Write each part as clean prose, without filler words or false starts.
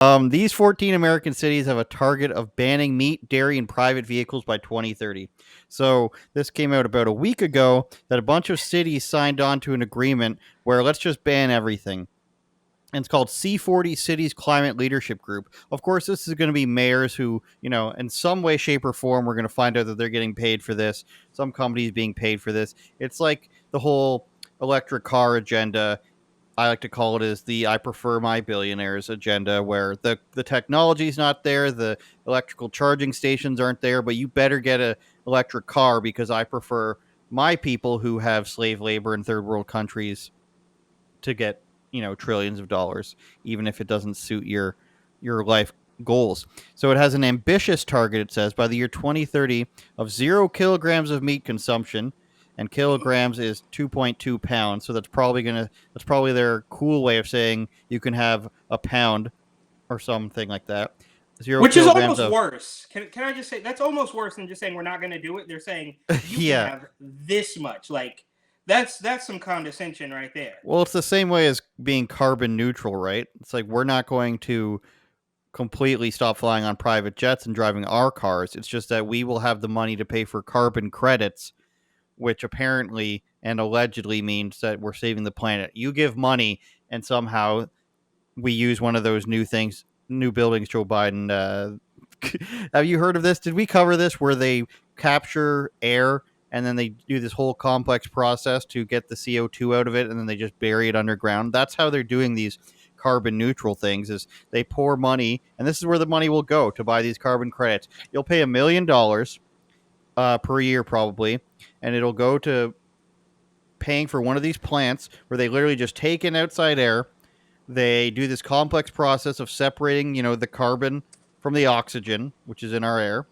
These 14 American cities have a target of banning meat, dairy, and private vehicles by 2030. So this came out about a week ago that a bunch of cities signed on to an agreement where let's just ban everything. And it's called C40 Cities Climate Leadership Group. Of course, this is going to be mayors who, in some way, shape, or form, we're going to find out that they're getting paid for this. Some companies being paid for this. It's like the whole electric car agenda. I like to call it as the I prefer my billionaires agenda, where the technology's not there, the electrical charging stations aren't there, but you better get a electric car because I prefer my people who have slave labor in third world countries to get trillions of dollars, even if it doesn't suit your life goals. So it has an ambitious target. It says by the year 2030 of 0 kilograms of meat consumption, and kilograms is 2.2 pounds. So that's probably their cool way of saying you can have a pound or something like that. Zero Which is kilograms almost of worse. Can I just say that's almost worse than just saying we're not going to do it? They're saying you can yeah. have this much. Like that's some condescension right there. Well, it's the same way as being carbon neutral, right? It's like we're not going to completely stop flying on private jets and driving our cars. It's just that we will have the money to pay for carbon credits, which apparently and allegedly means that we're saving the planet. You give money, and somehow we use one of those new buildings Joe Biden. Have you heard of this? Did we cover this where they capture air and then they do this whole complex process to get the CO2 out of it and then they just bury it underground? That's how they're doing these carbon neutral things is they pour money, and this is where the money will go to buy these carbon credits. You'll pay $1 million per year probably, and it'll go to paying for one of these plants where they literally just take in outside air. They do this complex process of separating, the carbon from the oxygen, which is in our air,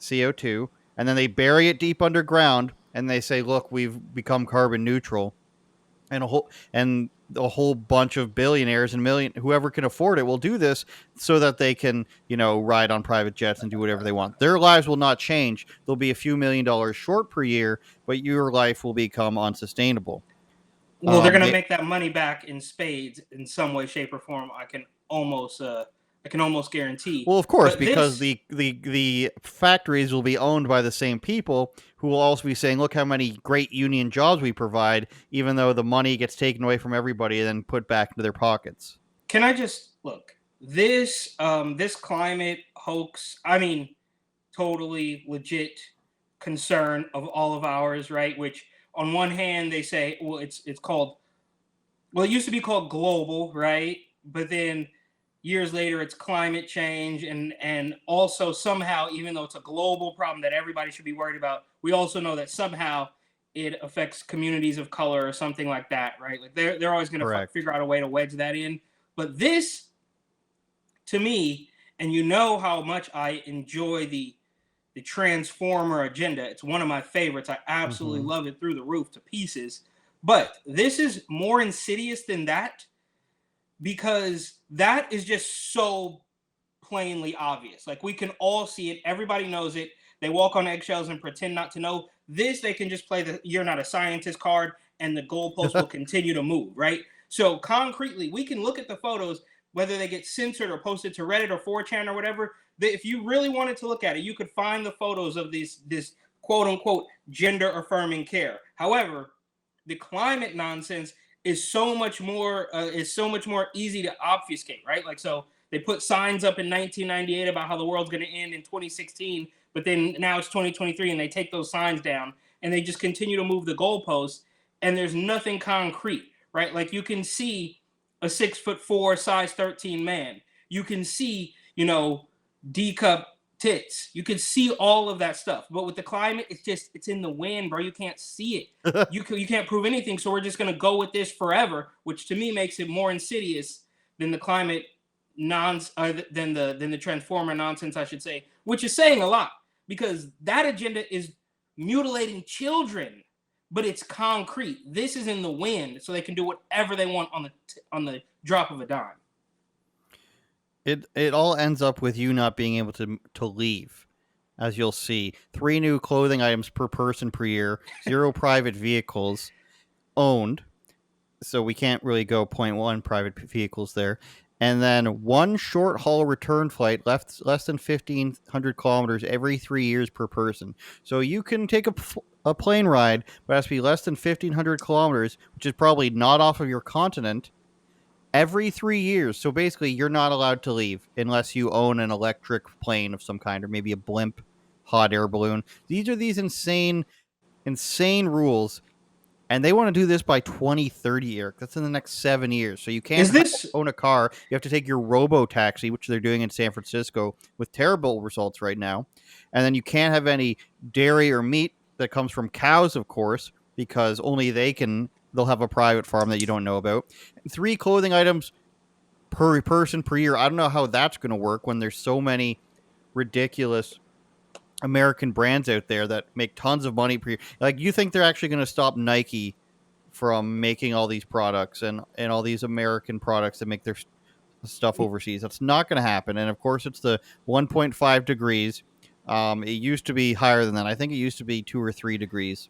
CO2, and then they bury it deep underground and they say, "Look, we've become carbon neutral." And a whole bunch of billionaires and whoever can afford it will do this so that they can ride on private jets and do whatever they want. Their lives will not change. They'll be a few $1 million short per year, but your life will become unsustainable. Well, they're going to They make that money back in spades in some way, shape, or form. I can almost guarantee. Well, of course, But because this the factories will be owned by the same people who will also be saying, "Look how many great union jobs we provide," even though the money gets taken away from everybody and then put back into their pockets. Can I just look this climate hoax? I mean, totally legit concern of all of ours, right? Which on one hand they say, well, it's called it used to be called global, right? But then years later it's climate change, and also somehow, even though it's a global problem that everybody should be worried about, we also know that somehow it affects communities of color or something like that, right? Like they're always going to Correct. figure out a way to wedge that in. But this, to me, and you know how much I enjoy the transformer agenda. It's one of my favorites. I absolutely Hmm. love it through the roof to pieces. But this is more insidious than that, because that is just so plainly obvious. Like we can all see it. Everybody knows it. They walk on eggshells and pretend not to know. This, they can just play the "you're not a scientist" card, and the goalpost will continue to move, right? So concretely, we can look at the photos, whether they get censored or posted to Reddit or 4chan or whatever. If you really wanted to look at it, you could find the photos of this quote unquote gender affirming care. However, the climate nonsense is so much more easy to obfuscate, right? Like, so they put signs up in 1998 about how the world's going to end in 2016, but then now it's 2023 and they take those signs down and they just continue to move the goalposts, and there's nothing concrete, right? Like you can see a 6'4" size 13 man. You can see, D cup tits. You can see all of that stuff. But with the climate, it's in the wind, bro. You can't see it. You can't prove anything. So we're just gonna go with this forever, which to me makes it more insidious than the climate than the transformer nonsense, I should say, which is saying a lot, because that agenda is mutilating children, but it's concrete. This is in the wind, so they can do whatever they want on the drop of a dime. It all ends up with you not being able to leave, as you'll see. 3 new clothing items per person per year, 0 private vehicles owned, so we can't really go point one private vehicles there. and then one short haul return flight less than 1,500 kilometers every 3 years per person. So you can take a plane ride, but it has to be less than 1,500 kilometers, which is probably not off of your continent, every 3 years. So basically, you're not allowed to leave unless you own an electric plane of some kind, or maybe a blimp, hot air balloon. These are these insane rules, and they want to do this by 2030, Eric. That's in the next 7 years. So you can't Is this own a car. You have to take your robo taxi, which they're doing in San Francisco with terrible results right now. And then you can't have any dairy or meat that comes from cows, of course, because only they'll have a private farm that you don't know about. 3 clothing items per person per year. I don't know how that's going to work when there's so many ridiculous American brands out there that make tons of money per year. Like, you think they're actually going to stop Nike from making all these products and all these American products that make their stuff overseas? That's not going to happen. And of course, it's the 1.5 degrees. It used to be higher than that. I think it used to be 2 or 3 degrees.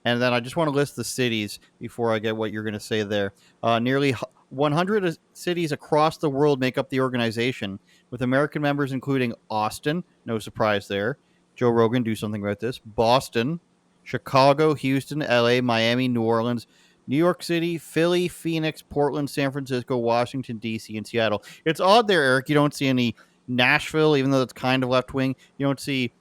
And then I just want to list the cities before I get what you're going to say there. Nearly 100 cities across the world make up the organization, with American members including Austin, no surprise there. Joe Rogan, do something about this. Boston, Chicago, Houston, LA, Miami, New Orleans, New York City, Philly, Phoenix, Portland, San Francisco, Washington, D.C., and Seattle. It's odd there, Eric. You don't see any Nashville, even though it's kind of left wing. You don't see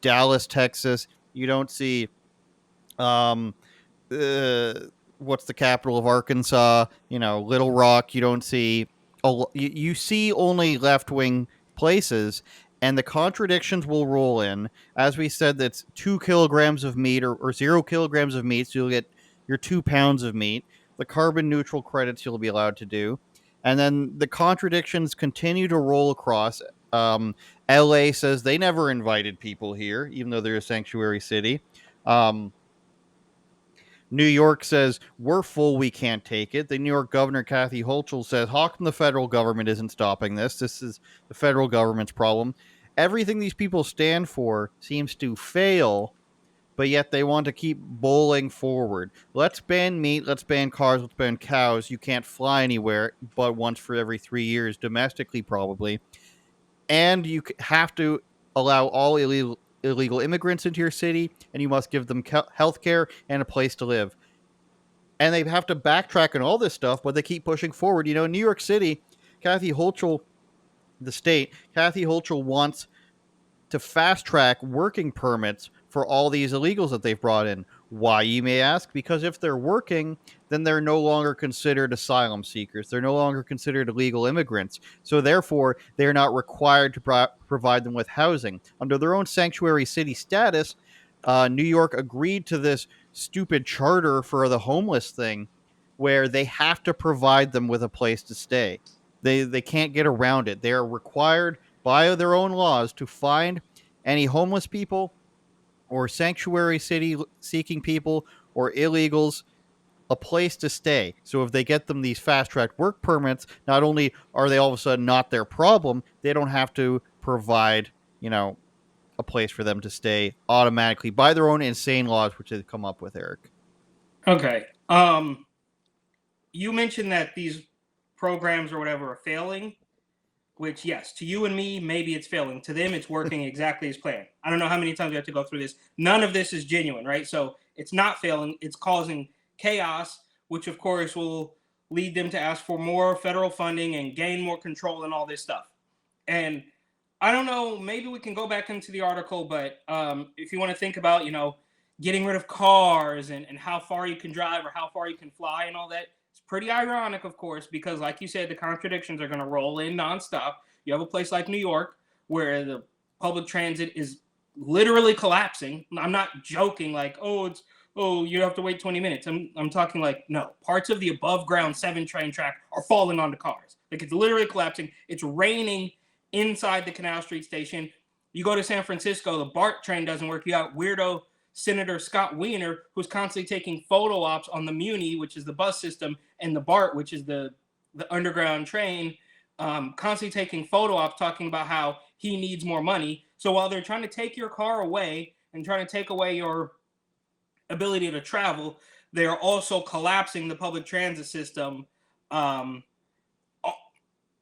Dallas, Texas. You don't see um, what's the capital of Arkansas? Little Rock. You don't see. You see only left wing places, and the contradictions will roll in. As we said, that's 2 kilograms of meat or 0 kilograms of meat, so you'll get your 2 pounds of meat. The carbon neutral credits you'll be allowed to do, and then the contradictions continue to roll across. LA says they never invited people here, even though they're a sanctuary city. Um, New York says, we're full, we can't take it. The New York Governor, Kathy Hochul, says, how come the federal government isn't stopping this? This is the federal government's problem. Everything these people stand for seems to fail, but yet they want to keep bowling forward. Let's ban meat, let's ban cars, let's ban cows. You can't fly anywhere but once for every 3 years, domestically probably. And you have to allow all illegal immigrants into your city, and you must give them health care and a place to live. And they have to backtrack on all this stuff, but they keep pushing forward. New York City, Kathy Hochul, the state, Kathy Hochul wants to fast track working permits for all these illegals that they've brought in. Why, you may ask? Because if they're working, then they're no longer considered asylum seekers. They're no longer considered illegal immigrants. So therefore, they're not required to provide them with housing. Under their own sanctuary city status, New York agreed to this stupid charter for the homeless thing where they have to provide them with a place to stay. They can't get around it. They are required by their own laws to find any homeless people or sanctuary city seeking people or illegals a place to stay. So if they get them these fast track work permits, not only are they all of a sudden not their problem, they don't have to provide, a place for them to stay automatically by their own insane laws, which they've come up with, Eric. okay? You mentioned that these programs or whatever are failing. Which, yes, to you and me, maybe it's failing. To them, it's working exactly as planned. I don't know how many times we have to go through this. None of this is genuine, right? So it's not failing. It's causing chaos, which, of course, will lead them to ask for more federal funding and gain more control and all this stuff. And I don't know, maybe we can go back into the article, but if you want to think about, getting rid of cars and how far you can drive or how far you can fly and all that, pretty ironic, of course, because like you said, the contradictions are going to roll in nonstop. You have a place like New York where the public transit is literally collapsing. I'm not joking like, you have to wait 20 minutes. I'm talking like, no, parts of the above ground 7 train track are falling onto cars. Like, it's literally collapsing. It's raining inside the Canal Street station. You go to San Francisco, the BART train doesn't work. You got weirdo Senator Scott Wiener, who's constantly taking photo ops on the Muni, which is the bus system, and the BART, which is the underground train, constantly taking photo ops, talking about how he needs more money. So while they're trying to take your car away and trying to take away your ability to travel, they are also collapsing the public transit system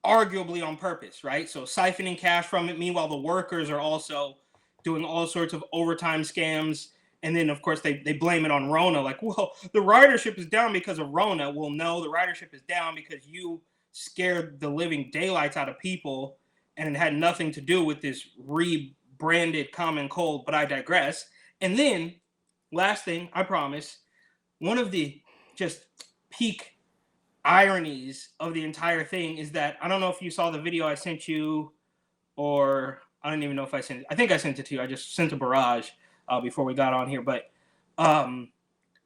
arguably on purpose, right? So siphoning cash from it. Meanwhile, the workers are also doing all sorts of overtime scams. And then, of course, they blame it on Rona. Like, well, the ridership is down because of Rona. Well, no, the ridership is down because you scared the living daylights out of people, and it had nothing to do with this rebranded common cold. But I digress. And then, last thing, I promise, one of the just peak ironies of the entire thing is that, I don't know if you saw the video I sent you, or I don't even know if I sent it. I think I sent it to you. I just sent a barrage before we got on here. But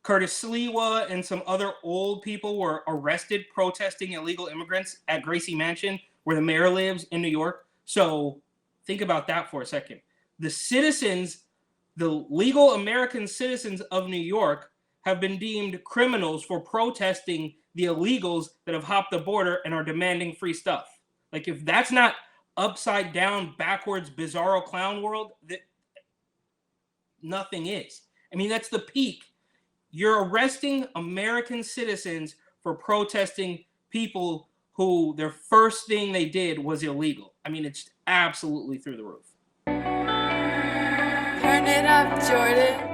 Curtis Sliwa and some other old people were arrested protesting illegal immigrants at Gracie Mansion, where the mayor lives in New York. So think about that for a second. The citizens, the legal American citizens of New York, have been deemed criminals for protesting the illegals that have hopped the border and are demanding free stuff. Like, if that's not upside down, backwards, bizarro clown world, that nothing is. I mean, that's the peak. You're arresting American citizens for protesting people who their first thing they did was illegal. I mean, it's absolutely through the roof. Turn it up, Jordan.